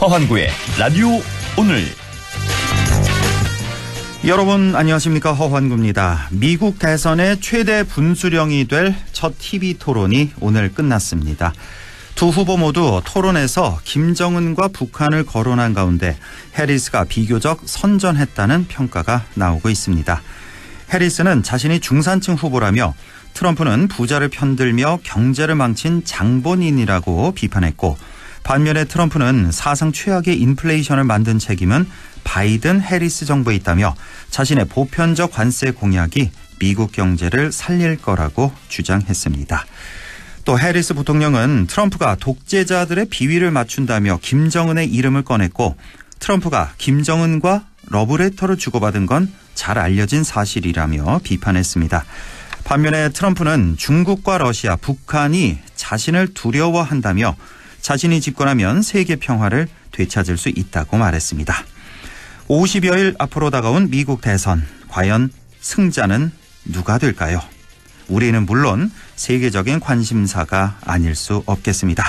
허환구의 라디오 오늘. 여러분 안녕하십니까, 허환구입니다. 미국 대선의 최대 분수령이 될 첫 TV 토론이 오늘 끝났습니다. 두 후보 모두 토론에서 김정은과 북한을 거론한 가운데 해리스가 비교적 선전했다는 평가가 나오고 있습니다. 해리스는 자신이 중산층 후보라며 트럼프는 부자를 편들며 경제를 망친 장본인이라고 비판했고, 반면에 트럼프는 사상 최악의 인플레이션을 만든 책임은 바이든 해리스 정부에 있다며 자신의 보편적 관세 공약이 미국 경제를 살릴 거라고 주장했습니다. 또 해리스 부통령은 트럼프가 독재자들의 비위를 맞춘다며 김정은의 이름을 꺼냈고, 트럼프가 김정은과 러브레터를 주고받은 건 잘 알려진 사실이라며 비판했습니다. 반면에 트럼프는 중국과 러시아, 북한이 자신을 두려워한다며 자신이 집권하면 세계 평화를 되찾을 수 있다고 말했습니다. 50여일 앞으로 다가온 미국 대선, 과연 승자는 누가 될까요? 우리는 물론 세계적인 관심사가 아닐 수 없겠습니다.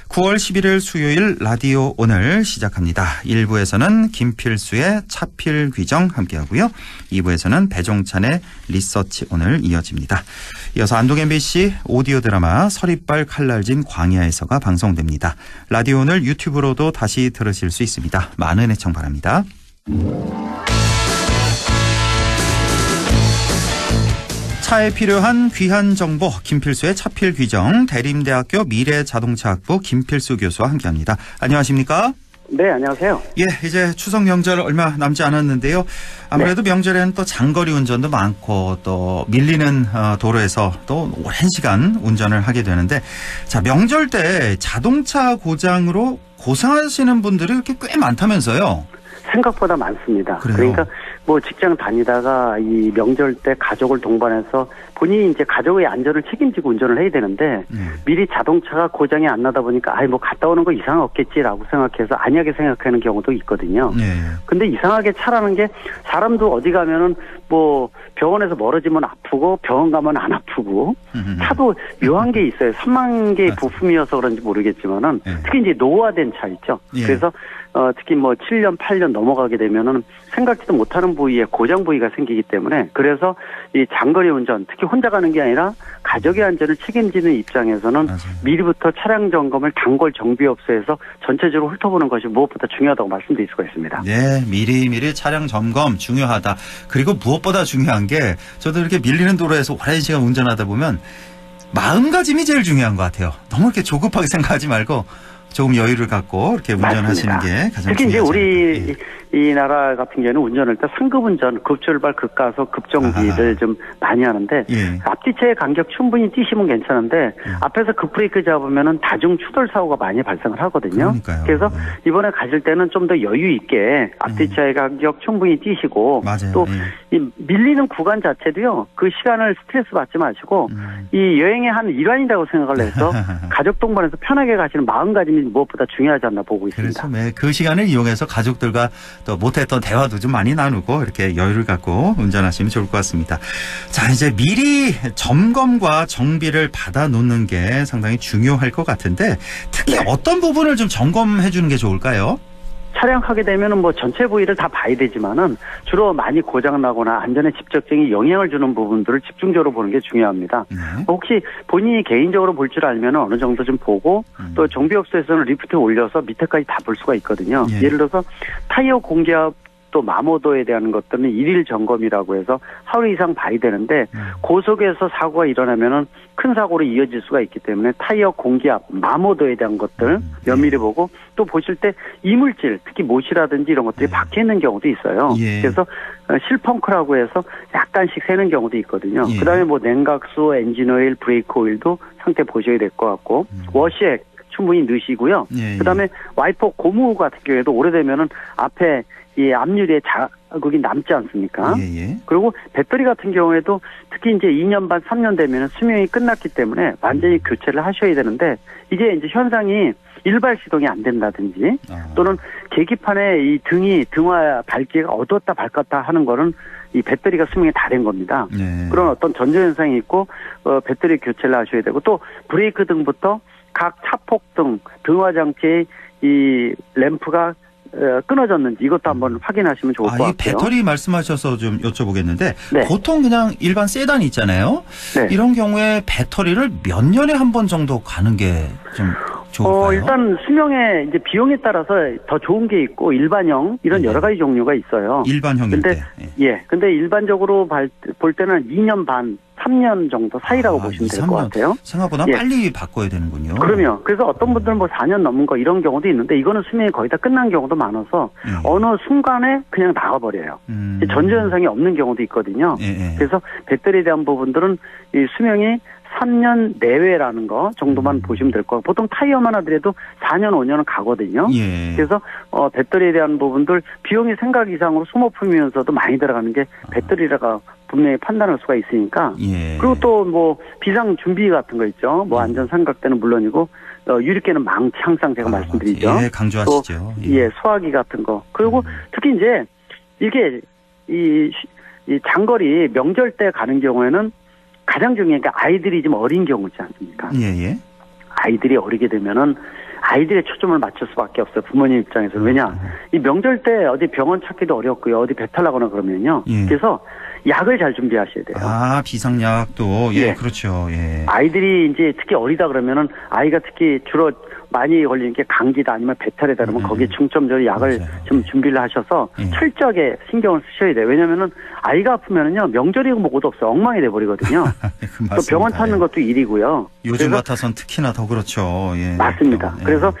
9월 11일 수요일 라디오 오늘 시작합니다. 1부에서는 김필수의 차필 귀정 함께하고요. 2부에서는 배종찬의 리서치 오늘 이어집니다. 이어서 안동 MBC 오디오 드라마 서리빨 칼날진 광야에서가 방송됩니다. 라디오 오늘 유튜브로도 다시 들으실 수 있습니다. 많은 애청 바랍니다. 차에 필요한 귀한 정보, 김필수의 차필 귀정, 대림대학교 미래자동차학부 김필수 교수와 함께합니다. 안녕하십니까? 네, 안녕하세요. 예, 이제 추석 명절 얼마 남지 않았는데요. 아무래도 네. 명절에는 또 장거리 운전도 많고 또 밀리는 도로에서 또 오랜 시간 운전을 하게 되는데, 자, 명절 때 자동차 고장으로 고생하시는 분들이 이렇게 꽤 많다면서요? 생각보다 많습니다. 그래요? 그러니까 뭐 직장 다니다가 이 명절 때 가족을 동반해서 본인이 이제 가족의 안전을 책임지고 운전을 해야 되는데 미리 자동차가 고장이 안 나다 보니까 뭐 갔다 오는 거 이상 없겠지라고 생각해서 안이하게 생각하는 경우도 있거든요. 근데 이상하게 차라는 게 사람도 어디 가면은 뭐 병원에서 멀어지면 아프고 병원 가면 안 아프고 차도 묘한 게 있어요. 3만 개의 부품이어서 그런지 모르겠지만은 특히 이제 노후화된 차 있죠. 그래서 특히 뭐 7년, 8년 넘어가게 되면은 생각지도 못하는 부위에 고장 부위가 생기기 때문에, 그래서 이 장거리 운전, 특히 혼자 가는 게 아니라 가족의 안전을 책임지는 입장에서는 맞아요. 미리부터 차량 점검을 단골 정비업소에서 전체적으로 훑어보는 것이 무엇보다 중요하다고 말씀드릴 수가 있습니다. 네, 미리미리 차량 점검 중요하다. 그리고 무엇보다 중요한 게, 저도 이렇게 밀리는 도로에서 오랜 시간 운전하다 보면 마음가짐이 제일 중요한 것 같아요. 너무 이렇게 조급하게 생각하지 말고 조금 여유를 갖고 이렇게 운전하시는 게 가장 특히 중요하죠. 이제 우리 이 나라 같은 경우는 운전할 때 상급 운전, 급출발, 급가속, 급정지를 좀 많이 하는데 앞뒤차의 간격 충분히 뛰시면 괜찮은데 앞에서 급브레이크 잡으면은 다중 추돌 사고가 많이 발생을 하거든요. 그러니까요. 그래서 이번에 가실 때는 좀 더 여유 있게 앞뒤차의 간격 충분히 뛰시고 또 이 밀리는 구간 자체도요, 그 시간을 스트레스 받지 마시고 이 여행의 한 일환이라고 생각을 해서 가족 동반해서 편하게 가시는 마음가짐이 무엇보다 중요하지 않나 보고 있습니다. 그래서 그 시간을 이용해서 가족들과 또 못했던 대화도 좀 많이 나누고 이렇게 여유를 갖고 운전하시면 좋을 것 같습니다. 자, 이제 미리 점검과 정비를 받아 놓는 게 상당히 중요할 것 같은데, 특히 어떤 부분을 좀 점검해 주는 게 좋을까요? 차량하게 되면은 뭐 전체 부위를 다 봐야 되지만은 주로 많이 고장나거나 안전에 직접적인 영향을 주는 부분들을 집중적으로 보는 게 중요합니다. 혹시 본인이 개인적으로 볼 줄 알면 어느 정도 좀 보고 또 정비업소에서는 리프트에 올려서 밑에까지 다 볼 수가 있거든요. 예를 들어서 타이어 공기압 또 마모도에 대한 것들은 일일 점검이라고 해서 하루 이상 봐야 되는데 고속에서 사고가 일어나면은 큰 사고로 이어질 수가 있기 때문에 타이어 공기압, 마모도에 대한 것들 면밀히 보고, 또 보실 때 이물질, 특히 못이라든지 이런 것들이 박혀 있는 경우도 있어요. 그래서 실펑크라고 해서 약간씩 새는 경우도 있거든요. 그다음에 뭐 냉각수, 엔진오일, 브레이크 오일도 상태 보셔야 될 것 같고, 워시액 충분히 넣으시고요. 그다음에 와이퍼 고무 같은 경우에도 오래되면은 앞에 이 앞유리에 자극이 남지 않습니까? 그리고 배터리 같은 경우에도 특히 이제 2년 반, 3년 되면 수명이 끝났기 때문에 완전히 교체를 하셔야 되는데, 이게 이제 현상이 일발 시동이 안 된다든지 또는 계기판에 이 등화 밝기가 어두웠다 밝았다 하는 거는 이 배터리가 수명이 다 된 겁니다. 그런 어떤 전조 현상이 있고 배터리 교체를 하셔야 되고, 또 브레이크 등부터 각 차폭등, 등화장치의 이 램프가 끊어졌는지 이것도 한번 확인하시면 좋을 것 같아요. 이 배터리 말씀하셔서 좀 여쭤보겠는데 네. 보통 그냥 일반 세단 있잖아요. 네. 이런 경우에 배터리를 몇 년에 한 번 정도 가는 게 좀 좋을까요? 일단 수명의 이제 비용에 따라서 더 좋은 게 있고 일반형 이런 여러 가지 종류가 있어요. 일반형일 근데 때. 근데 일반적으로 볼 때는 2년 반, 3년 정도 사이라고 보시면 될 것 같아요. 생각보다 빨리 바꿔야 되는군요. 그럼요. 그래서 어떤 분들은 뭐 4년 넘은 거 이런 경우도 있는데 이거는 수명이 거의 다 끝난 경우도 많아서 어느 순간에 그냥 나가버려요. 전조현상이 없는 경우도 있거든요. 그래서 배터리에 대한 부분들은 이 수명이 3년 내외라는 거 정도만 보시면 될 거고 보통 타이어만 하더라도 4년 5년은 가거든요. 그래서 배터리에 대한 부분들 비용이 생각 이상으로 소모품이면서도 많이 들어가는 게 배터리라가 분명히 판단할 수가 있으니까 그리고 또 뭐 비상 준비 같은 거 있죠. 뭐 안전 삼각대는 물론이고 유리깨는 망치 항상 제가 말씀드리죠. 강조하시죠. 또 소화기 같은 거 그리고 특히 이제 이게 이 장거리 명절 때 가는 경우에는 가장 중요한 게 아이들이 좀 어린 경우지 않습니까? 아이들이 어리게 되면은 아이들의 초점을 맞출 수밖에 없어요. 부모님 입장에서는. 왜냐? 이 명절 때 어디 병원 찾기도 어렵고요. 어디 배탈 나거나 그러면요. 그래서 약을 잘 준비하셔야 돼요. 비상약도. 그렇죠. 아이들이 이제 특히 어리다 그러면은 아이가 특히 주로 많이 걸리는 게 감기다 아니면 배탈이다 그러면 거기에 중점적으로 약을 좀 준비를 하셔서 철저하게 신경을 쓰셔야 돼요. 왜냐면은 아이가 아프면은요 명절이고 뭐고도 없어요. 엉망이 돼버리거든요. 또 병원 찾는 것도 일이고요. 요즘 같아서는 특히나 더 그렇죠. 맞습니다. 그래서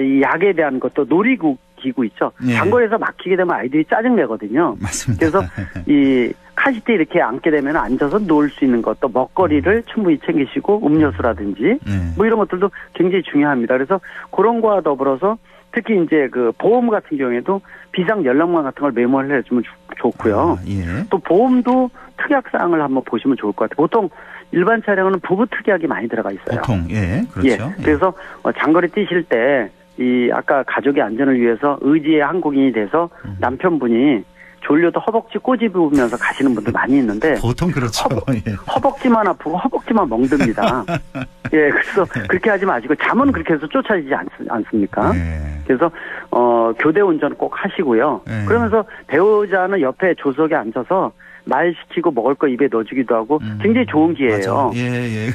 이 약에 대한 것도 놀이기구 있죠. 장거리에서 막히게 되면 아이들이 짜증내거든요. 맞습니다. 그래서 이 카시트에 이렇게 앉게 되면 앉아서 놀 수 있는 것도 먹거리를 충분히 챙기시고 음료수라든지 뭐 이런 것들도 굉장히 중요합니다. 그래서 그런 거와 더불어서 특히 이제 그 보험 같은 경우에도 비상 연락망 같은 걸 메모를 해주면 좋고요. 또 보험도 특약사항을 한번 보시면 좋을 것 같아요. 보통 일반 차량은 부부 특약이 많이 들어가 있어요. 보통 그렇죠. 그래서 장거리 뛰실 때 이 아까 가족의 안전을 위해서 의지의 한국인이 돼서 남편분이 졸려도 허벅지 꼬집으면서 가시는 분들 많이 있는데 보통 그렇죠. 허벅지만 아프고 허벅지만 멍듭니다. 그래서 그렇게 하지 마시고 잠은 그렇게 해서 쫓아지지 않습니까? 그래서 교대 운전 꼭 하시고요. 그러면서 배우자는 옆에 조석에 앉아서 말 시키고 먹을 거 입에 넣어주기도 하고 굉장히 좋은 기회예요.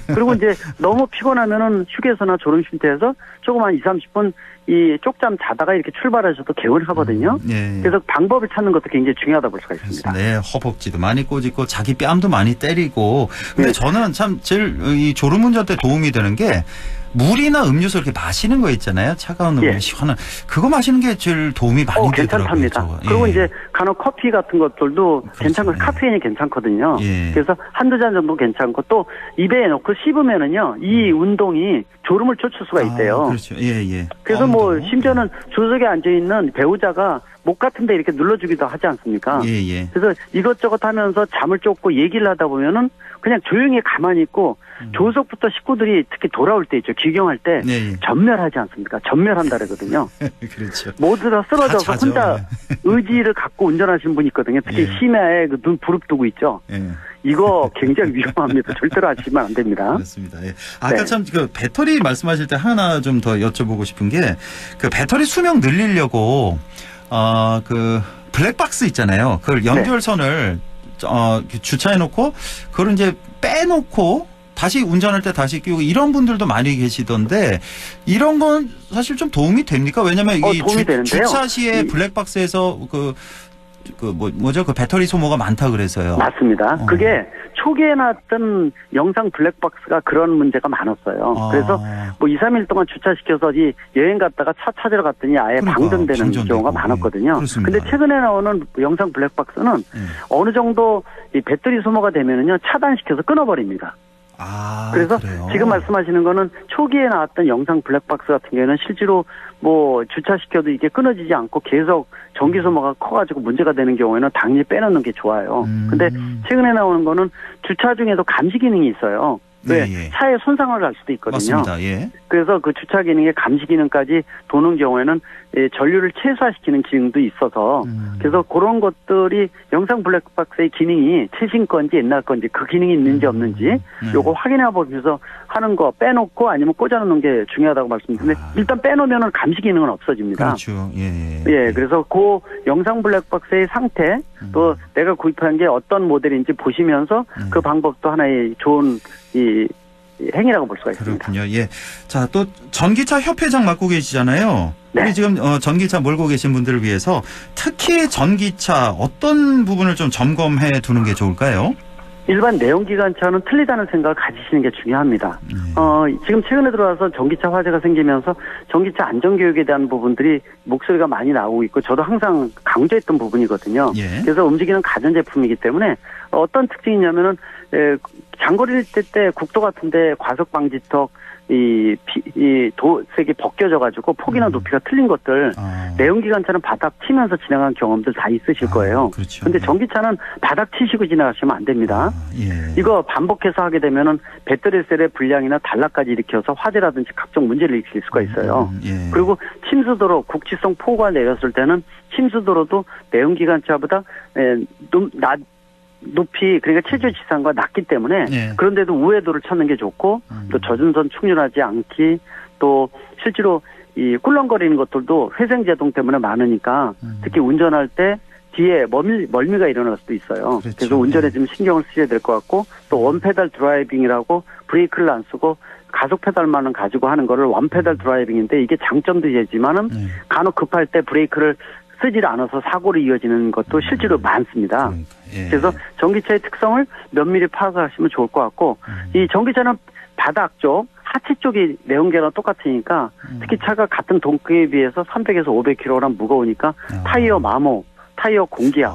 그리고 이제 너무 피곤하면은 휴게소나 졸음 쉼터에서 조금 한 20-30분 이 쪽잠 자다가 이렇게 출발하셔도 개운하거든요. 그래서 방법을 찾는 것도 굉장히 중요하다 볼 수가 있습니다. 허벅지도 많이 꼬집고 자기 뺨도 많이 때리고. 근데 저는 참 제일 이 졸음운전 때 도움이 되는 게 물이나 음료수 이렇게 마시는 거 있잖아요. 차가운 음료, 시원한 그거 마시는 게 제일 도움이 많이 되더라고요. 괜찮답니다. 그리고 이제 간혹 커피 같은 것들도 괜찮고 카페인이 괜찮거든요. 그래서 한두 잔 정도 괜찮고 또 입에 넣고 씹으면은요 이 운동이 졸음을 쫓을 수가 있대요. 그렇죠. 그래서 뭐 심지어는 조석에 앉아 있는 배우자가 목 같은데 이렇게 눌러주기도 하지 않습니까? 그래서 이것저것 하면서 잠을 쫓고 얘기를 하다 보면은 그냥 조용히 가만히 있고 조석부터 식구들이 특히 돌아올 때 있죠. 귀경할 때 전멸하지 않습니까? 전멸한다 그러거든요. 그렇죠. 모두 다 쓰러져서 혼자 의지를 갖고 운전하시는 분이 있거든요. 특히 심야에 그 눈 부릅뜨고 있죠. 이거 굉장히 위험합니다. 절대로 하시면 안 됩니다. 그렇습니다. 아까 참 그 배터리 말씀하실 때 하나 좀 더 여쭤보고 싶은 게 그 배터리 수명 늘리려고 그 블랙박스 있잖아요. 그걸 연결선을 주차해놓고 그걸 이제 빼놓고 다시 운전할 때 다시 끼우고 이런 분들도 많이 계시던데 이런 건 사실 좀 도움이 됩니까? 왜냐하면 이 주차 시에 블랙박스에서 그 배터리 소모가 많다 그래서요. 맞습니다. 그게 초기에 나왔던 영상 블랙박스가 그런 문제가 많았어요. 그래서 뭐 2-3일 동안 주차시켜서 여행 갔다가 차 찾으러 갔더니 아예 방전되는 경우가 많았거든요. 근데 최근에 나오는 영상 블랙박스는 어느 정도 이 배터리 소모가 되면은요 차단시켜서 끊어버립니다. 그래서 그래요? 지금 말씀하시는 거는 초기에 나왔던 영상 블랙박스 같은 경우에는 실제로 뭐 주차시켜도 이게 끊어지지 않고 계속 전기 소모가 커가지고 문제가 되는 경우에는 당연히 빼놓는 게 좋아요. 근데 최근에 나오는 거는 주차 중에도 감시 기능이 있어요. 차에 손상을 갈 수도 있거든요. 맞습니다. 그래서 그 주차 기능에 감시 기능까지 도는 경우에는 전류를 최소화시키는 기능도 있어서 그래서 그런 것들이 영상 블랙박스의 기능이 최신 건지 옛날 건지 그 기능이 있는지 없는지 요거 확인해 보면서 하는 거 빼놓고 아니면 꽂아놓는 게 중요하다고 말씀드리는데 일단 빼놓으면 감시 기능은 없어집니다. 그렇죠. 예. 예, 그래서 그 영상 블랙박스의 상태 또 내가 구입한 게 어떤 모델인지 보시면서 그 방법도 하나의 좋은 이 행위라고 볼 수가 있습니다. 그렇군요. 예. 자, 또 전기차 협회장 맡고 계시잖아요. 네. 우리 지금 전기차 몰고 계신 분들을 위해서 특히 전기차 어떤 부분을 좀 점검해 두는 게 좋을까요? 일반 내연기관차는 틀리다는 생각을 가지시는 게 중요합니다. 지금 최근에 들어와서 전기차 화재가 생기면서 전기차 안전교육에 대한 부분들이 목소리가 많이 나오고 있고 저도 항상 강조했던 부분이거든요. 예. 그래서 움직이는 가전제품이기 때문에 어떤 특징이 있냐면은 장거리를 뛸 때 국도 같은데 과속 방지턱 도색이 벗겨져가지고 폭이나 높이가 틀린 것들 내연기관차는 바닥 치면서 지나간 경험들 다 있으실 거예요. 그렇죠. 근데 전기차는 바닥 치시고 지나가시면 안 됩니다. 예. 이거 반복해서 하게 되면은 배터리 셀의 불량이나 단락까지 일으켜서 화재라든지 각종 문제를 일으킬 수가 있어요. 예. 그리고 침수도로 국지성 폭우가 내렸을 때는 침수도로도 내연기관차보다 높이 그러니까 체주 지상과 낮기 때문에 예. 그런데도 우회도를 찾는 게 좋고 또 저준선 충돌하지 않기 또 실제로 이 꿀렁거리는 것들도 회생제동 때문에 많으니까 특히 운전할 때 뒤에 멀미가 일어날 수도 있어요. 그렇죠. 그래서 운전에 좀 신경을 쓰셔야 될 것 같고 또 원페달 드라이빙이라고 브레이크를 안 쓰고 가속 페달만은 가지고 하는 거를 원페달 드라이빙인데 이게 장점도 있지만은 간혹 급할 때 브레이크를 쓰질 않아서 사고로 이어지는 것도 실제로 많습니다. 그러니까, 예. 그래서 전기차의 특성을 면밀히 파악하시면 좋을 것 같고 이 전기차는 바닥 쪽 하체 쪽이 내연기랑 똑같으니까 특히 차가 같은 동크에 비해서 300에서 500kg 무거우니까 타이어 마모, 타이어 공기압,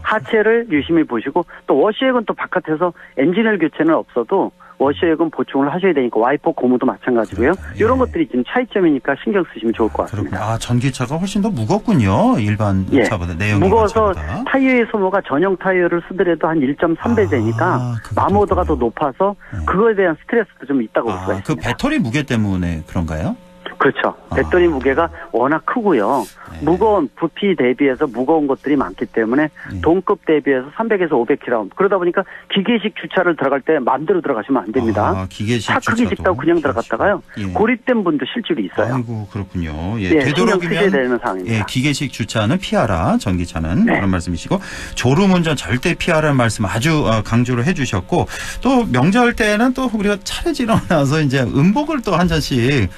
하체를 유심히 보시고 또 워시액은 또 바깥에서 엔진오일 교체는 없어도 워시액은 보충을 하셔야 되니까 와이퍼 고무도 마찬가지고요. 예. 이런 것들이 지금 차이점이니까 신경 쓰시면 좋을 것 같습니다. 그렇군요. 전기차가 훨씬 더 무겁군요. 일반 예. 차보다 내연기관 무거워서 차보다. 타이어의 소모가 전용 타이어를 쓰더라도 한 1.3배 되니까 마모도가 더 높아서 그거에 대한 스트레스도 좀 있다고 볼 수가 있습니다. 그 배터리 무게 때문에 그런가요? 그렇죠. 배터리 무게가 워낙 크고요. 무거운 부피 대비해서 무거운 것들이 많기 때문에 동급 대비해서 300에서 500kg. 그러다 보니까 기계식 주차를 들어갈 때 마음대로 들어가시면 안 됩니다. 기계식 차 크기 집다고 그냥 들어갔다가요. 고립된 분도 실제로 있어요. 아이고 그렇군요. 예, 예, 신경 쓰셔야 되도록이면 되는 상황입니다. 예, 기계식 주차는 피하라. 전기차는 그런 말씀이시고 졸음운전 절대 피하라는 말씀 아주 강조를 해주셨고 또 명절 때는 또 우리가 차례 일어나서 이제 음복을 또 한 잔씩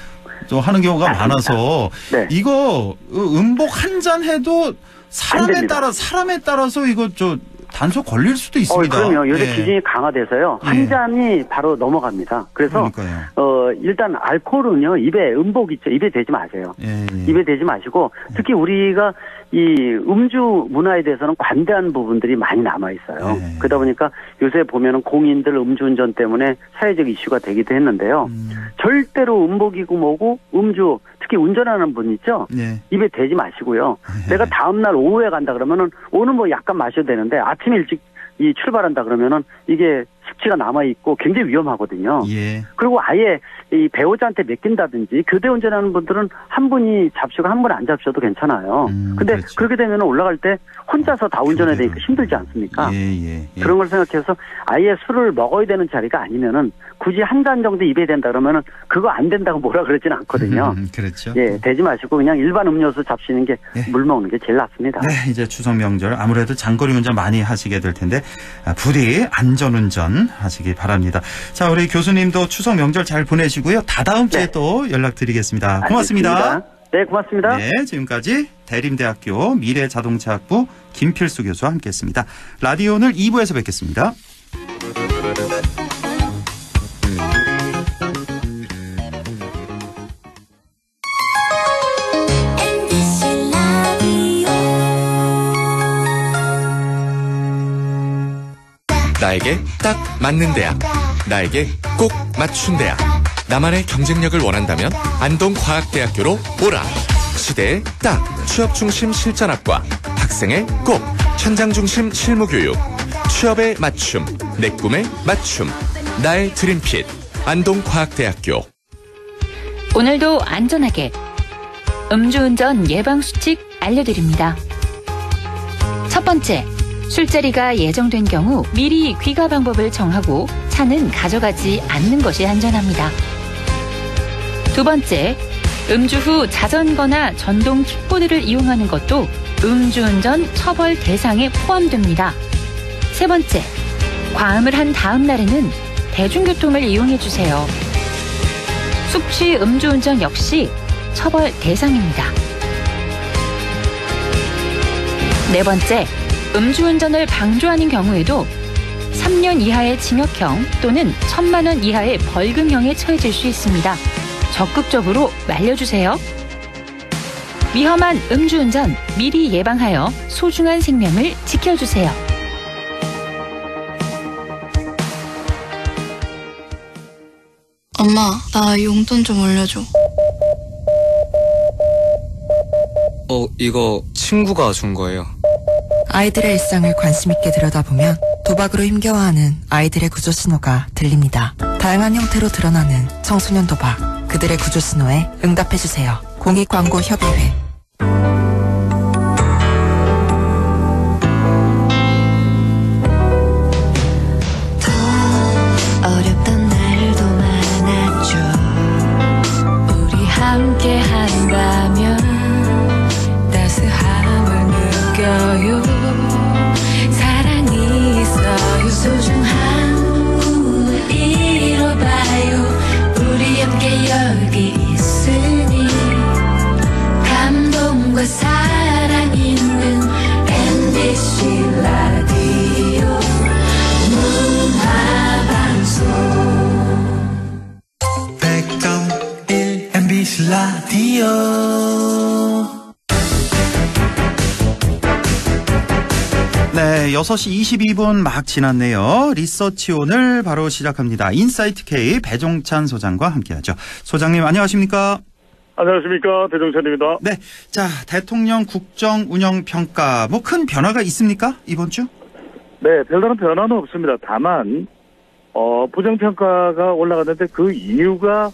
또 하는 경우가 많아서 이거 음복 한 잔 해도 사람에 따라서 이거 단속 걸릴 수도 있습니다. 그럼요. 요새 기준이 강화돼서요. 한 잔이 바로 넘어갑니다. 그래서 일단 알코올은요. 입에 음복 있죠. 입에 대지 마세요. 입에 대지 마시고 특히 우리가 이 음주 문화에 대해서는 관대한 부분들이 많이 남아 있어요. 그러다 보니까 요새 보면은 공인들 음주운전 때문에 사회적 이슈가 되기도 했는데요. 절대로 음복이고 뭐고 음주 특히 운전하는 분 있죠. 입에 대지 마시고요. 내가 다음 날 오후에 간다 그러면은 오늘 뭐 약간 마셔도 되는데 아침 일찍 출발한다 그러면은 이게 숙취가 남아있고 굉장히 위험하거든요. 그리고 아예 이 배우자한테 맡긴다든지 교대 운전하는 분들은 한 분이 잡시고 한 분 안 잡셔도 괜찮아요. 근데 그렇죠. 그렇게 되면 올라갈 때 혼자서 다 운전해야 되니까 힘들지 않습니까? 그런 걸 생각해서 아예 술을 먹어야 되는 자리가 아니면은 굳이 한 잔 정도 입에 된다 그러면은 그거 안 된다고 뭐라 그러지는 않거든요. 그렇죠. 되지 마시고 그냥 일반 음료수 잡시는 게 물 먹는 게 제일 낫습니다. 네, 이제 추석 명절 아무래도 장거리 운전 많이 하시게 될 텐데 부디 안전운전 하시기 바랍니다. 자, 우리 교수님도 추석 명절 잘 보내시고요. 다다음 주에 또 연락드리겠습니다. 고맙습니다. 알겠습니다. 네, 고맙습니다. 네, 지금까지 대림대학교 미래자동차학부 김필수 교수와 함께했습니다. 라디오 오늘 2부에서 뵙겠습니다. 나에게 딱 맞는 대학, 나에게 꼭 맞춘 대학. 나만의 경쟁력을 원한다면 안동과학대학교로 오라. 시대에 딱 취업중심 실전학과, 학생의 꼭 현장중심 실무교육, 취업에 맞춤, 내 꿈에 맞춤, 나의 드림핏 안동과학대학교. 오늘도 안전하게 음주운전 예방수칙 알려드립니다. 첫 번째, 술자리가 예정된 경우 미리 귀가 방법을 정하고 차는 가져가지 않는 것이 안전합니다. 두 번째, 음주 후 자전거나 전동 킥보드를 이용하는 것도 음주운전 처벌 대상에 포함됩니다. 세 번째, 과음을 한 다음 날에는 대중교통을 이용해 주세요. 숙취 음주운전 역시 처벌 대상입니다. 네 번째, 음주운전을 방조하는 경우에도 3년 이하의 징역형 또는 1,000만 원 이하의 벌금형에 처해질 수 있습니다. 적극적으로 말려주세요. 위험한 음주운전 미리 예방하여 소중한 생명을 지켜주세요. 엄마, 나 용돈 좀 올려줘. 이거 친구가 준 거예요. 아이들의 일상을 관심 있게 들여다보면 도박으로 힘겨워하는 아이들의 구조 신호가 들립니다. 다양한 형태로 드러나는 청소년 도박. 그들의 구조 신호에 응답해주세요. 공익광고협의회. 어렵던 날도 많았죠. 우리 함께 한다면 따스함을 느껴요. 사랑이 있어요. 소중한 꿈을 이뤄봐요. 우리 함께 여기 있으니 감동과 사랑 있는 MBC 라디오 문화방송 100.1 MBC 라디오. 네, 6시 22분 막 지났네요. 리서치 오늘 바로 시작합니다. 인사이트 K 배종찬 소장과 함께하죠. 소장님 안녕하십니까? 안녕하십니까, 배종찬입니다. 네, 자 대통령 국정 운영 평가 뭐 큰 변화가 있습니까 이번 주? 네, 별다른 변화는 없습니다. 다만 부정평가가 올라갔는데 그 이유가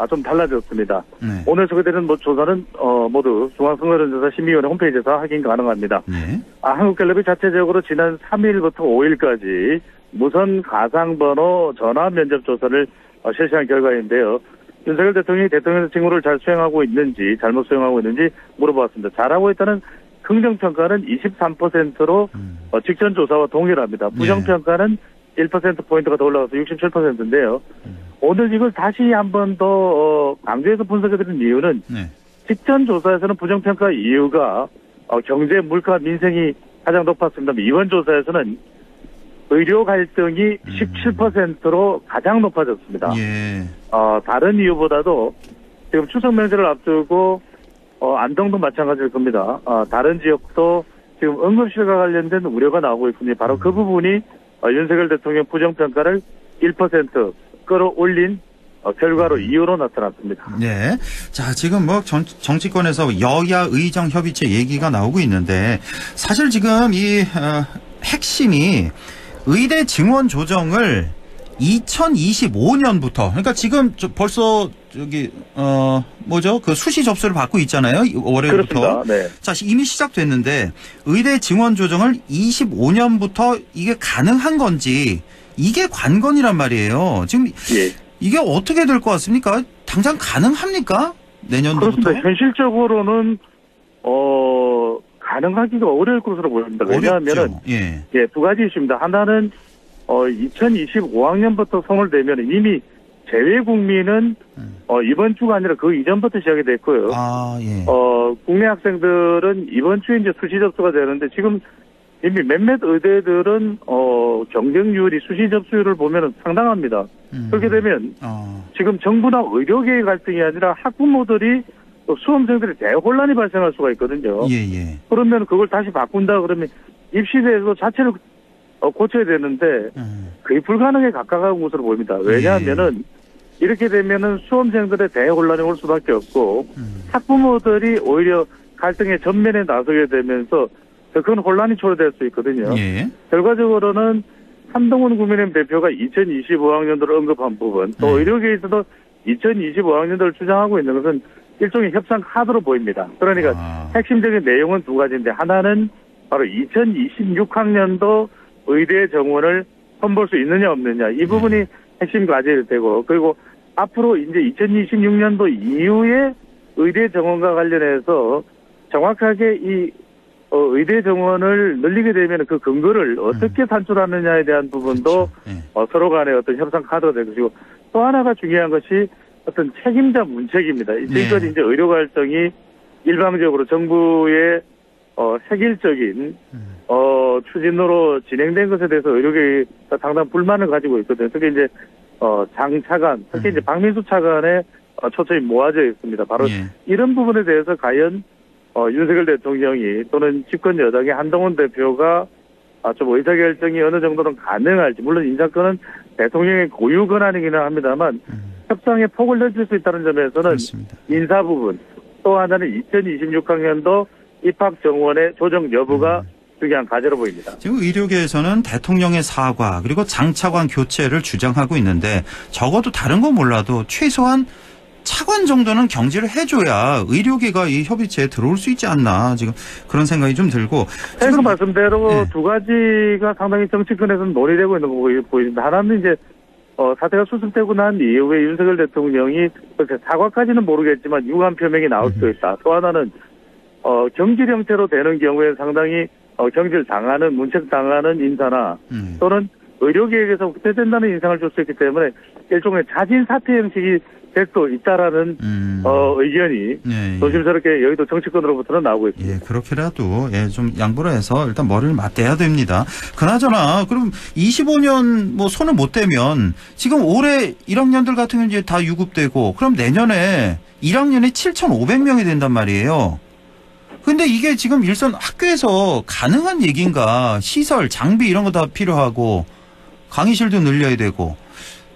좀 달라졌습니다. 네. 오늘 소개되는 조사는 모두 중앙선거여론조사 심의위원회 홈페이지에서 확인 가능합니다. 네. 한국갤럽이 자체적으로 지난 3일부터 5일까지 무선 가상번호 전화 면접 조사를 실시한 결과인데요. 윤석열 대통령이 대통령 직무를 잘 수행하고 있는지 잘못 수행하고 있는지 물어보았습니다. 잘하고 있다는 긍정평가는 23%로 직전 조사와 동일합니다. 부정평가는 1%포인트가 더 올라가서 67%인데요. 오늘 이걸 다시 한 번 더 강조해서 분석해드린 이유는 직전 조사에서는 부정평가 이유가 경제, 물가, 민생이 가장 높았습니다. 이번 조사에서는 의료 갈등이 17%로 가장 높아졌습니다. 예. 다른 이유보다도 지금 추석 명절을 앞두고 안동도 마찬가지일 겁니다. 다른 지역도 지금 응급실과 관련된 우려가 나오고 있군요. 바로 그 부분이 윤석열 대통령 부정평가를 1% 끌어올린 결과로 이유로 나타났습니다. 네. 자, 지금 뭐 정치권에서 여야 의정 협의체 얘기가 나오고 있는데 사실 지금 이 핵심이 의대 증원 조정을 2025년부터 그러니까 지금 벌써 그 수시 접수를 받고 있잖아요. 월요일부터. 네. 자, 이미 시작됐는데 의대 증원 조정을 25년부터 이게 가능한 건지 이게 관건이란 말이에요. 지금 이게 어떻게 될 것 같습니까? 당장 가능합니까? 내년도부터? 그렇습니다. 현실적으로는 가능하기가 어려울 것으로 보입니다. 왜냐하면은 두 가지 이슈입니다. 하나는 2025학년부터 손을 대면 이미 재외 국민은 이번 주가 아니라 그 이전부터 시작이 됐고요. 국내 학생들은 이번 주에 이제 수시 접수가 되는데 지금 이미 몇몇 의대들은 경쟁률이 수시 접수율을 보면 상당합니다. 그렇게 되면 지금 정부나 의료계의 갈등이 아니라 학부모들이 또 수험생들이 대혼란이 발생할 수가 있거든요. 그러면 그걸 다시 바꾼다 그러면 입시대에서 자체를 고쳐야 되는데 거의 불가능에 가까운 것으로 보입니다. 왜냐하면은 이렇게 되면은 수험생들의 대혼란이 올 수밖에 없고 학부모들이 오히려 갈등의 전면에 나서게 되면서 더 큰 혼란이 초래될 수 있거든요. 결과적으로는 한동훈 국민의힘 대표가 2025학년도를 언급한 부분 또 의료계에서도 2025학년도를 주장하고 있는 것은 일종의 협상 카드로 보입니다. 그러니까 핵심적인 내용은 두 가지인데 하나는 바로 2026학년도 의대 정원을 손볼 수 있느냐 없느냐 이 부분이 핵심 과제일 테고 그리고 앞으로 이제 2026년도 이후에 의대 정원과 관련해서 정확하게 이 의대 정원을 늘리게 되면 그 근거를 어떻게 산출하느냐에 대한 부분도 그렇죠. 서로 간의 어떤 협상 카드가 될 것이고 또 하나가 중요한 것이 어떤 책임자 문책입니다. 지금까지 이제 의료 갈등이 일방적으로 정부의 획일적인 추진으로 진행된 것에 대해서 의료계가 상당 불만을 가지고 있거든요. 특히 이제 장 차관, 특히 이제 박민수 차관의 초점이 모아져 있습니다. 바로 이런 부분에 대해서 과연 윤석열 대통령이 또는 집권 여당의 한동훈 대표가 좀 의사결정이 어느 정도는 가능할지 물론 이 사건은 대통령의 고유 권한이기는 합니다만 협상의 폭을 넓힐 수 있다는 점에서는 그렇습니다. 인사 부분 또 하나는 2026학년도 입학 정원의 조정 여부가 중요한 과제로 보입니다. 지금 의료계에서는 대통령의 사과 그리고 장차관 교체를 주장하고 있는데 적어도 다른 건 몰라도 최소한 차관 정도는 경질을 해줘야 의료계가 이 협의체에 들어올 수 있지 않나 지금 그런 생각이 좀 들고. 지금 말씀대로 두 가지가 상당히 정치권에서는 논의되고 있는 거 보입니다. 하나는 이제 사태가 수습되고 난 이후에 윤석열 대통령이 사과까지는 모르겠지만 유감 표명이 나올 수도 있다. 또 하나는 경질 형태로 되는 경우에 상당히 경질 당하는 문책 당하는 인사나 또는 의료계에서 후퇴된다는 인상을 줄 수 있기 때문에 일종의 자진 사퇴 형식이 될 수 있다라는 의견이 조심스럽게 여의도 정치권으로부터는 나오고 있습니다. 예, 그렇게라도 좀 양보를 해서 일단 머리를 맞대야 됩니다. 그나저나 그럼 25년 뭐 손을 못 대면 지금 올해 1학년들 같은 경우는 이제 다 유급되고 그럼 내년에 1학년이 7,500명이 된단 말이에요. 근데 이게 지금 일선 학교에서 가능한 얘기인가? 시설, 장비 이런 거 다 필요하고 강의실도 늘려야 되고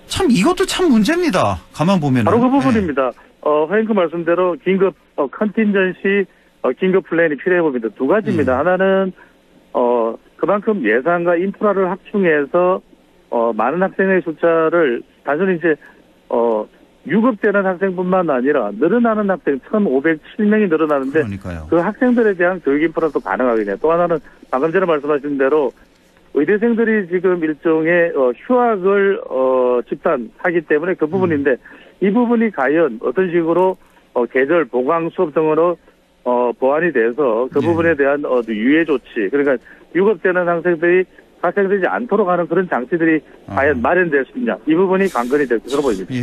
참 이것도 참 문제입니다. 가만 보면은. 바로 그 부분입니다. 회원님 말씀대로 긴급 컨틴전시 긴급 플랜이 필요해 봅니다. 두 가지입니다. 하나는 그만큼 예산과 인프라를 확충해서 많은 학생의 숫자를 단순히 이제 유급되는 학생뿐만 아니라 늘어나는 학생 1,507명이 늘어나는데 그러니까요. 그 학생들에 대한 교육 인프라도 가능하겠냐. 또 하나는 방금 전에 말씀하신 대로 의대생들이 지금 일종의 휴학을 집단하기 때문에 그 부분인데 이 부분이 과연 어떤 식으로 계절 보강 수업 등으로 보완이 돼서 그 부분에 대한 유예 조치 그러니까 유급되는 학생들이 발생되지 않도록 하는 그런 장치들이 과연 마련될 수 있냐. 이 부분이 관건이 될 것으로 보입니다. 예,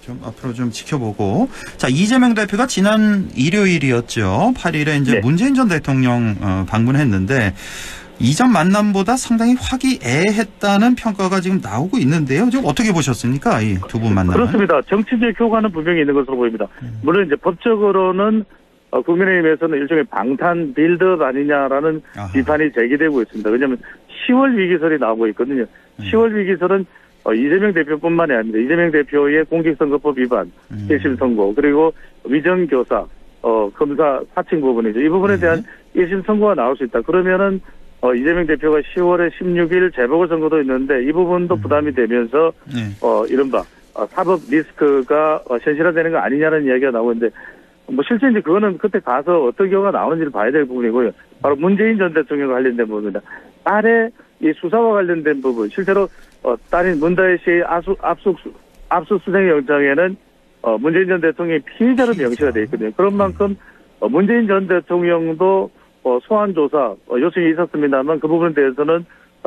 좀 앞으로 좀 지켜보고. 자, 이재명 대표가 지난 일요일이었죠. 8일에 이제 문재인 전 대통령 방문했는데 이전 만남보다 상당히 화기애애했다는 평가가 지금 나오고 있는데요. 지금 어떻게 보셨습니까? 이 두 분 만남. 그렇습니다. 정치적 효과는 분명히 있는 것으로 보입니다. 물론 이제 법적으로는 국민의힘에서는 일종의 방탄 빌드업 아니냐라는 비판이 제기되고 있습니다. 왜냐하면 10월 위기설이 나오고 있거든요. 10월 위기설은 이재명 대표뿐만이 아닙니다. 이재명 대표의 공직선거법 위반, 1심 선고, 그리고 위정교사, 검사 사칭 부분이죠. 이 부분에 대한 1심 선고가 나올 수 있다. 그러면은 이재명 대표가 10월에 16일 재보궐선거도 있는데 이 부분도 부담이 되면서 이른바 사법 리스크가 현실화되는 거 아니냐는 이야기가 나오고 있는데 뭐 실제 이제 그거는 그때 가서 어떤 경우가 나오는지를 봐야 될 부분이고요. 바로 문재인 전 대통령과 관련된 부분입니다. 딸의 이 수사와 관련된 부분, 실제로 딸인 문다혜 씨의 압수수색 영장에는 문재인 전 대통령이 피의자로 명시가 되어 있거든요. 그런 만큼 문재인 전 대통령도 소환 조사 요청이 있었습니다만 그 부분에 대해서는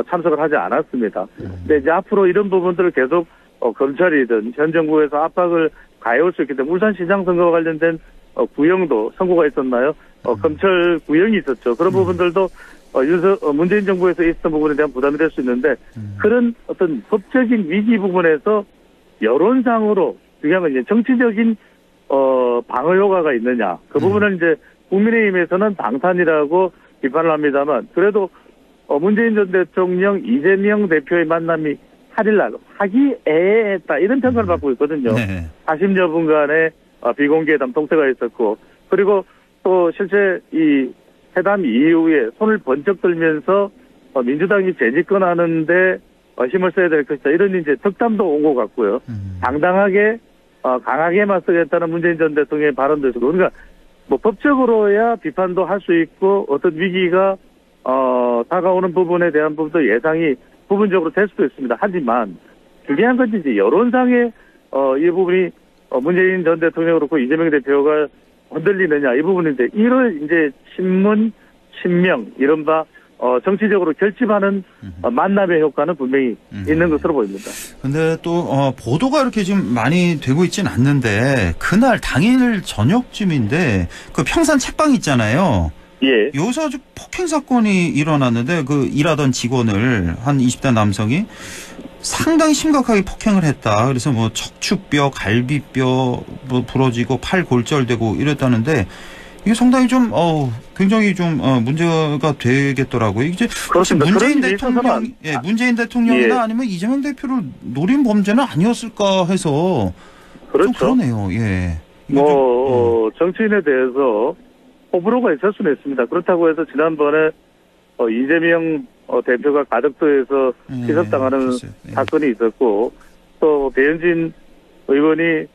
참석을 하지 않았습니다. 근데 이제 앞으로 이런 부분들을 계속 검찰이든 현 정부에서 압박을 가해올 수 있기 때문에 울산시장 선거와 관련된 구형도 선고가 있었나요? 검찰 구형이 있었죠. 그런 부분들도 문재인 정부에서 있었던 부분에 대한 부담이 될 수 있는데 그런 어떤 법적인 위기 부분에서 여론상으로 중요한 건 이제 정치적인 방어 효과가 있느냐. 그 부분은 이제 국민의힘에서는 방탄이라고 비판을 합니다만 그래도 문재인 전 대통령 이재명 대표의 만남이 8일날 화기애애했다 이런 평가를 받고 있거든요. 40여 분간의 비공개회담 동태가 있었고 그리고 또 실제 이 회담 이후에 손을 번쩍 들면서 민주당이 재집권하는데 힘을 써야 될 것이다 이런 이제 덕담도 온 것 같고요. 당당하게 강하게 맞서겠다는 문재인 전 대통령의 발언도 있었고 그러니까 뭐 법적으로야 비판도 할 수 있고 어떤 위기가 다가오는 부분에 대한 부분도 예상이 부분적으로 될 수도 있습니다. 하지만 중요한 건 이제 여론상의 이 부분이 문재인 전 대통령 그렇고 이재명 대표가 흔들리느냐 이 부분인데 이를 이제 친문, 친명 이른바 정치적으로 결집하는 만남의 효과는 분명히 있는 것으로 보입니다. 근데 또 보도가 이렇게 지금 많이 되고 있지는 않는데 그날 당일 저녁쯤인데 그 평산 책방 있잖아요. 예. 여기서 아주 폭행 사건이 일어났는데 그 일하던 직원을 한 20대 남성이 상당히 심각하게 폭행을 했다. 그래서 뭐 척추뼈, 갈비뼈 뭐 부러지고 팔 골절되고 이랬다는데 이게 상당히 좀 굉장히 좀 문제가 되겠더라고요. 이제 혹시 문재인 대통령이나 아니면 이재명 대표를 노린 범죄는 아니었을까 해서 그렇죠. 좀 그러네요. 예. 정치인에 대해서 호불호가 있을 수는 있습니다. 그렇다고 해서 지난번에 이재명 대표가 가덕도에서 기습당하는 사건이 있었고 또 배현진 의원이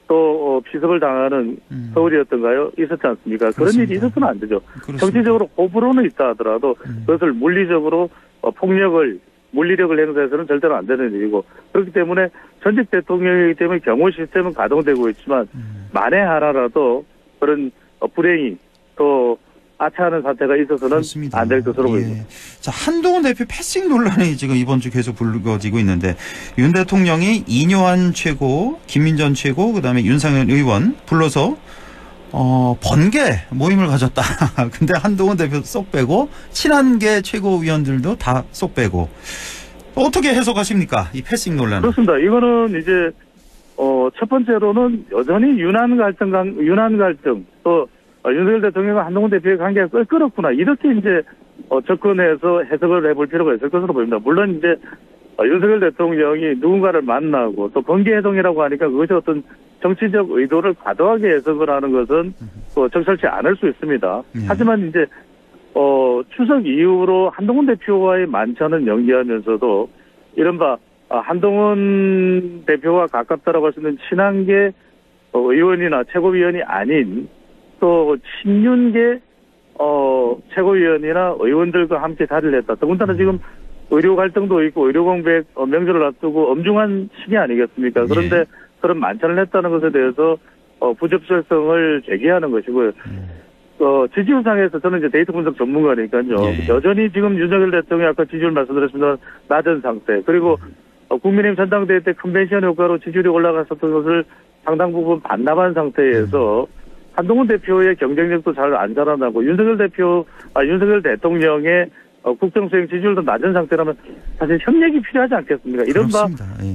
또 피습을 당하는 서울이었던가요? 있었지 않습니까? 그렇습니다. 그런 일이 있어서는 안 되죠. 그렇습니다. 정치적으로 호불호는 있다 하더라도 그것을 물리적으로 물리력을 행사해서는 절대로 안 되는 일이고 그렇기 때문에 전직 대통령이기 때문에 경호 시스템은 가동되고 있지만 만에 하나라도 그런 불행이 또 아차하는 사태가 있어서는 안 될 것으로 보입니다. 자, 한동훈 대표 패싱 논란이 지금 이번 주 계속 불거지고 있는데 윤 대통령이 이뇨한 최고, 김민전 최고, 그다음에 윤상현 의원 불러서 번개 모임을 가졌다. 근데 한동훈 대표 쏙 빼고 친한계 최고위원들도 다 쏙 빼고 어떻게 해석하십니까? 이 패싱 논란. 그렇습니다. 이거는 이제 첫 번째로는 여전히 윤한 갈등 또 윤석열 대통령과 한동훈 대표의 관계가 껄끄럽구나. 이렇게 이제 접근해서 해석을 해볼 필요가 있을 것으로 보입니다. 물론 이제 윤석열 대통령이 누군가를 만나고 또 번개 해동이라고 하니까 그것이 어떤 정치적 의도를 과도하게 해석을 하는 것은 또 적절치 않을 수 있습니다. 하지만 이제 추석 이후로 한동훈 대표와의 만찬은 연기하면서도 이른바 한동훈 대표와 가깝다라고 할 수 있는 친한계 의원이나 최고위원이 아닌 또 친윤계 최고위원이나 의원들과 함께 자리를 했다. 더군다나 지금 의료 갈등도 있고 의료 공백 명절을 앞두고 엄중한 시기 아니겠습니까? 그런데 그런 만찬을 했다는 것에 대해서 부적절성을 제기하는 것이고요. 지지율상에서 저는 이제 데이터 분석 전문가니까요. 여전히 지금 윤석열 대통령이 아까 지지율 말씀드렸습니다. 낮은 상태. 그리고 국민의힘 전당대회 때 컨벤션 효과로 지지율이 올라갔었던 것을 상당 부분 반납한 상태에서 한동훈 대표의 경쟁력도 잘 안 자라나고 윤석열 대통령의 국정수행 지지율도 낮은 상태라면 사실 협력이 필요하지 않겠습니까? 이른바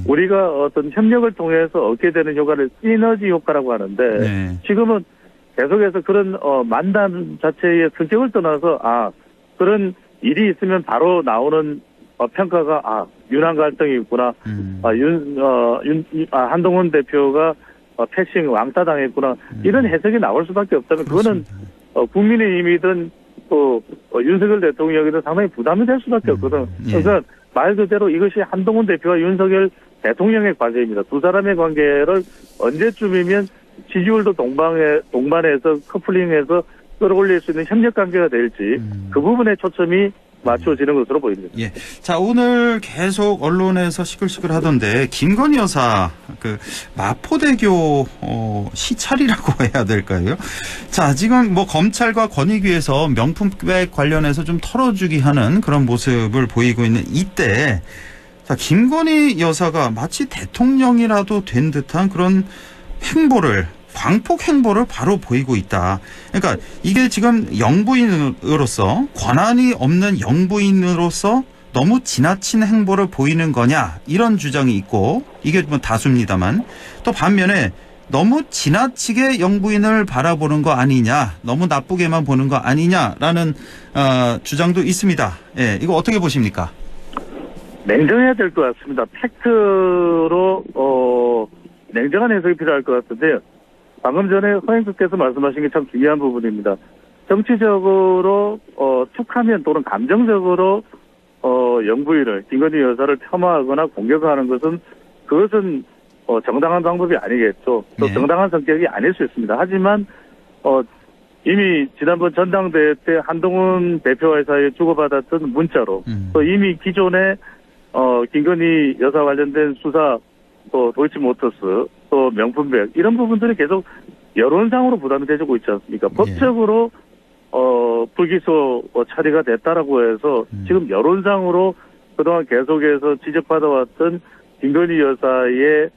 우리가 어떤 협력을 통해서 얻게 되는 효과를 시너지 효과라고 하는데 지금은 계속해서 그런 만남 자체의 성격을 떠나서 그런 일이 있으면 바로 나오는 평가가 윤한 갈등이 있구나. 한동훈 대표가 패싱 왕따 당했구나. 이런 해석이 나올 수밖에 없다면 그거는 국민의힘이든 또 윤석열 대통령이든 상당히 부담이 될 수밖에 없거든. 그러니까 말 그대로 이것이 한동훈 대표와 윤석열 대통령의 관계입니다. 두 사람의 관계를 언제쯤이면 지지율도 동반해서 커플링해서 끌어올릴 수 있는 협력 관계가 될지 그 부분에 초점이 맞춰지는 것으로 보입니다. 자, 오늘 계속 언론에서 시끌시끌 하던데 김건희 여사 그 마포대교 시찰이라고 해야 될까요? 자, 지금 뭐 검찰과 권익위에서 명품백 관련해서 좀 털어주기 하는 그런 모습을 보이고 있는 이때 자, 김건희 여사가 마치 대통령이라도 된 듯한 그런 광폭 행보를 바로 보이고 있다. 그러니까 이게 지금 영부인으로서 권한이 없는 영부인으로서 너무 지나친 행보를 보이는 거냐 이런 주장이 있고 이게 뭐 다수입니다만 또 반면에 너무 지나치게 영부인을 바라보는 거 아니냐 너무 나쁘게만 보는 거 아니냐라는 주장도 있습니다. 이거 어떻게 보십니까? 냉정해야 될 것 같습니다. 팩트로 냉정한 해석이 필요할 것 같은데요. 방금 전에 허영수께서 말씀하신 게 참 중요한 부분입니다. 정치적으로 툭하면 또는 감정적으로 영부인을 김건희 여사를 폄하하거나 공격하는 그것은 정당한 방법이 아니겠죠. 또 정당한 성격이 아닐 수 있습니다. 하지만 이미 지난번 전당대회 때 한동훈 대표와의 사이에 주고받았던 문자로 또 이미 기존에 김건희 여사 관련된 수사, 또 도이치모터스, 또 명품백 이런 부분들이 계속 여론상으로 부담이 돼주고 있지 않습니까? 법적으로 불기소 처리가 됐다라고 해서 지금 여론상으로 그동안 계속해서 지적받아왔던 김건희 여사의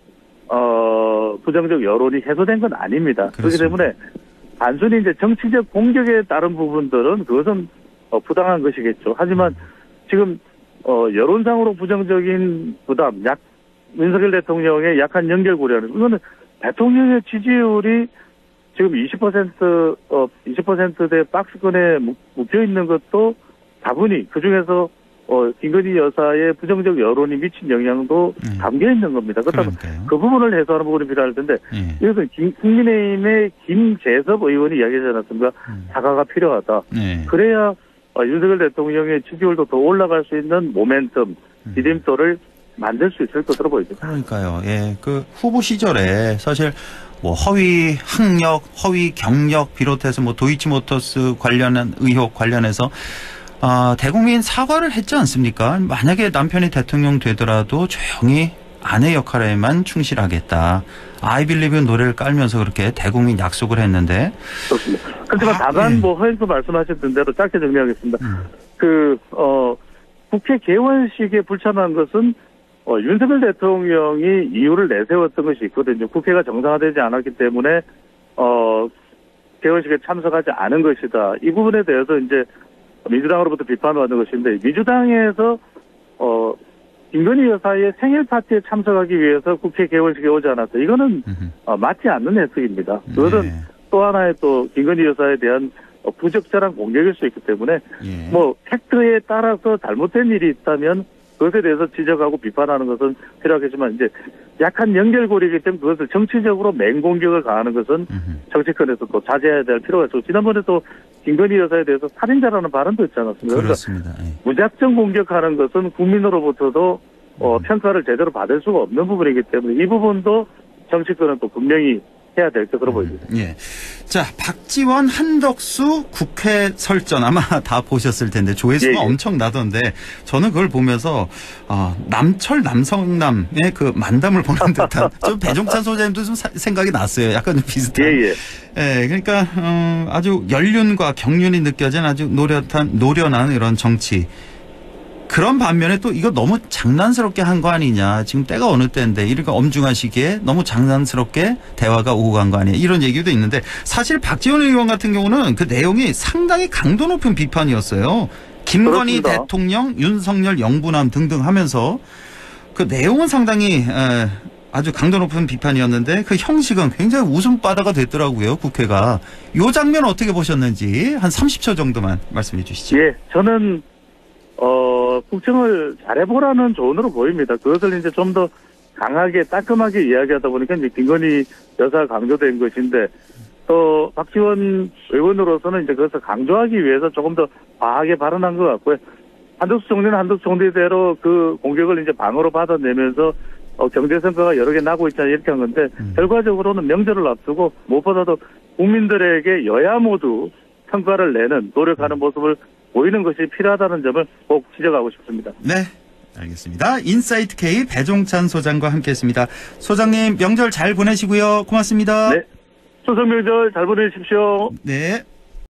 부정적 여론이 해소된 건 아닙니다. 그렇습니다. 그렇기 때문에 단순히 이제 정치적 공격에 따른 부분들은 그것은 부당한 것이겠죠. 하지만 지금 여론상으로 부정적인 부담, 윤석열 대통령의 약한 연결고리라는 이거는 대통령의 지지율이 지금 20%대 박스권에 묶여 있는 것도 다분히 그 중에서 김건희 여사의 부정적 여론이 미친 영향도 담겨 있는 겁니다. 그렇다면 그 부분을 해소하는 부분이 필요할 텐데 이것은 국민의힘의 김재섭 의원이 이야기하지 않았습니까? 사과가 필요하다. 그래야 윤석열 대통령의 지지율도 더 올라갈 수 있는 모멘텀, 디딤돌을 만들 수 있을 것으로 보입니다. 그러니까요. 예, 그 후보 시절에 사실 뭐 허위 학력, 허위 경력 비롯해서 뭐 도이치모터스 관련한 의혹 관련해서 대국민 사과를 했지 않습니까? 만약에 남편이 대통령 되더라도 조용히 아내 역할에만 충실하겠다. I believe 노래를 깔면서 그렇게 대국민 약속을 했는데. 그렇습니다. 그렇지만 다만 뭐 허영도 말씀하셨던 대로 짧게 정리하겠습니다. 국회 개원식에 불참한 것은 윤석열 대통령이 이유를 내세웠던 것이 있거든요. 국회가 정상화되지 않았기 때문에 개원식에 참석하지 않은 것이다. 이 부분에 대해서 이제 민주당으로부터 비판을 받는 것인데 민주당에서 김건희 여사의 생일 파티에 참석하기 위해서 국회 개원식에 오지 않았어요. 이거는 맞지 않는 해석입니다. 그것은 또 하나의 또 김건희 여사에 대한 부적절한 공격일 수 있기 때문에 뭐 팩트에 따라서 잘못된 일이 있다면 그것에 대해서 지적하고 비판하는 것은 필요하겠지만 이제 약한 연결고리이기 때문에 그것을 정치적으로 맹공격을 가하는 것은 정치권에서 또 자제해야 될 필요가 있고 지난번에 또 김건희 여사에 대해서 살인자라는 발언도 있지 않았습니까? 그렇습니다. 그러니까 무작정 공격하는 것은 국민으로부터도 평가를 제대로 받을 수가 없는 부분이기 때문에 이 부분도 정치권은 또 분명히 해야 될 것으로 보입니다. 예. 자, 박지원, 한덕수 국회 설전 아마 다 보셨을 텐데 조회수가 엄청 나던데 저는 그걸 보면서 남철 남성남의 그 만담을 보는 듯한 좀 배종찬 소장님도 좀 생각이 났어요. 약간 좀 비슷한. 예, 그러니까 아주 연륜과 경륜이 느껴진 아주 노련한 이런 정치. 그런 반면에 또 이거 너무 장난스럽게 한 거 아니냐. 지금 때가 어느 때인데 이렇게 엄중한 시기에 너무 장난스럽게 대화가 오고 간 거 아니냐. 이런 얘기도 있는데 사실 박지원 의원 같은 경우는 그 내용이 상당히 강도 높은 비판이었어요. 김건희 그렇습니다. 대통령, 윤석열 영부남 등등 하면서 그 내용은 상당히 아주 강도 높은 비판이었는데 그 형식은 굉장히 웃음바다가 됐더라고요. 국회가. 이 장면 어떻게 보셨는지 한 30초 정도만 말씀해 주시죠. 예, 저는 국정을 잘해보라는 조언으로 보입니다. 그것을 이제 좀 더 강하게 따끔하게 이야기하다 보니까 이제 김건희 여사가 강조된 것인데 또 박지원 의원으로서는 이제 그것을 강조하기 위해서 조금 더 과하게 발언한 것 같고요. 한덕수 총리는 한덕수 총리대로 그 공격을 이제 방어로 받아내면서 경제성과가 여러 개 나고 있잖아요. 이렇게 한 건데 결과적으로는 명절을 앞두고 무엇보다도 국민들에게 여야 모두 성과를 내는 노력하는 모습을 보이는 것이 필요하다는 점을 꼭 지적하고 싶습니다. 네, 알겠습니다. 인사이트 K 배종찬 소장과 함께했습니다. 소장님 명절 잘 보내시고요. 고맙습니다. 네, 추석 명절 잘 보내십시오. 네.